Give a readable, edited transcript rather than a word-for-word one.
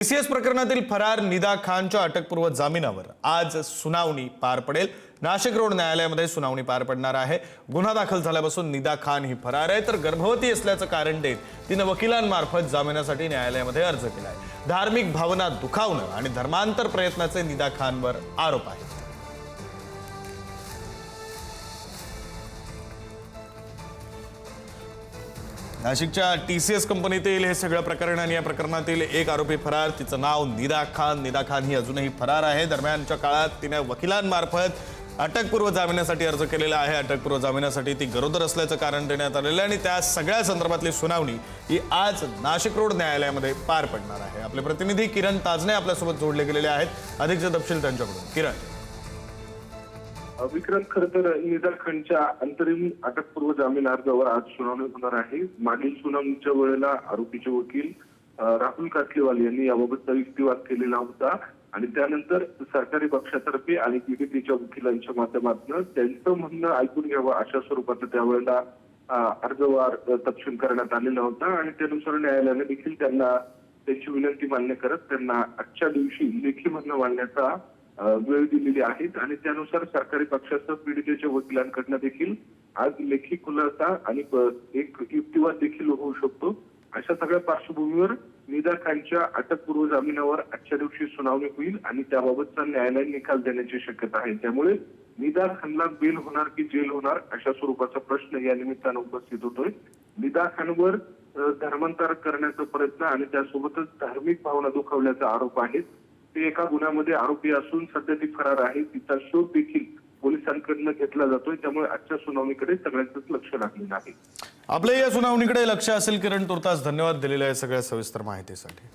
TCS प्रकरणातील फरार निदा खानच्या अटकपूर्व जामिनावर आज सुनावणी पार पडेल। नाशिक रोड न्यायालयामध्ये सुनावणी पार पडणार आहे। गुन्हा दाखल झाल्यापासून निदा खान ही फरार आहे, तर गर्भवती असल्याचं कारण देत तिने वकिलांमार्फत जामिनासाठी न्यायालयामध्ये अर्ज केला आहे। धार्मिक भावना दुखावणं आणि धर्मांतर प्रयत्नाचे निदा खानवर आरोप आहेत। नाशिकच्या TCS कंपनीतील हे सगळं प्रकरण आणि या प्रकरणातील एक आरोपी फरार, तिचं नाव निदा खान। निदा खान ही अजूनही फरार आहे। दरम्यानच्या काळात तिने वकिलांमार्फत अटकपूर्व जामिनासाठी अर्ज केलेला आहे। अटकपूर्व जामिनासाठी ती गरोदर असल्याचं कारण देण्यात आलेलं आहे आणि त्या सगळ्या संदर्भातली सुनावणी ही आज नाशिक रोड न्यायालयामध्ये पार पडणार आहे। आपले प्रतिनिधी किरण ताजने आपल्यासोबत जोडले गेलेले आहेत। अधिकचे तपशील त्यांच्याकडून। किरण, विक्रम, खरं तर निदा खानच्या अंतरिम अटकपूर्व जामीन अर्जावर आज सुनावणी होणार आहे। मागील सुनावणीच्या वेळेला आरोपीचे वकील राहुल कासलेवाल यांनी याबाबतचा युक्तिवाद केलेला होता आणि त्यानंतर सरकारी पक्षातर्फे आणि पीडितेच्या वकिलांच्या माध्यमातून त्यांचं म्हणणं ऐकून घ्यावं अशा स्वरूपाचा त्यावेळेला अर्जवर तपशील करण्यात आलेला होता आणि त्यानुसार न्यायालयाने देखील त्यांना त्यांची विनंती मान्य करत त्यांना आजच्या दिवशी लेखी म्हणणं मांडण्याचा वेळ दिलेली आहेत आणि त्यानुसार सरकारी पक्षासह पीडितेच्या वकिलांकडनं देखील आज लेखी खुलासा आणि एक युक्तिवाद देखील होऊ शकतो। अशा सगळ्या पार्श्वभूमीवर निदा खानच्या अटकपूर्व जामिनावर आजच्या दिवशी सुनावणी होईल आणि त्याबाबतचा न्यायालय निकाल देण्याची शक्यता आहे। त्यामुळे निदा खानला बेल होणार की जेल होणार अशा स्वरूपाचा प्रश्न या निमित्तानं उपस्थित होतोय। निदा खानवर धर्मांतर करण्याचा प्रयत्न आणि त्यासोबतच धार्मिक भावना दुखावल्याचा आरोप आहे। ते एका गुन्ह्यामध्ये आरोपी असून सध्या ती फरार आहे। तिचा शोध देखील पोलिसांकडून घेतला जातोय। त्यामुळे आजच्या सुनावणीकडे सगळ्यांचंच लक्ष लागलेलं आहे। आपल्या या सुनावणीकडे लक्ष असेल। किरण, तुर्तास धन्यवाद दिलेल्या सगळ्या सविस्तर माहितीसाठी।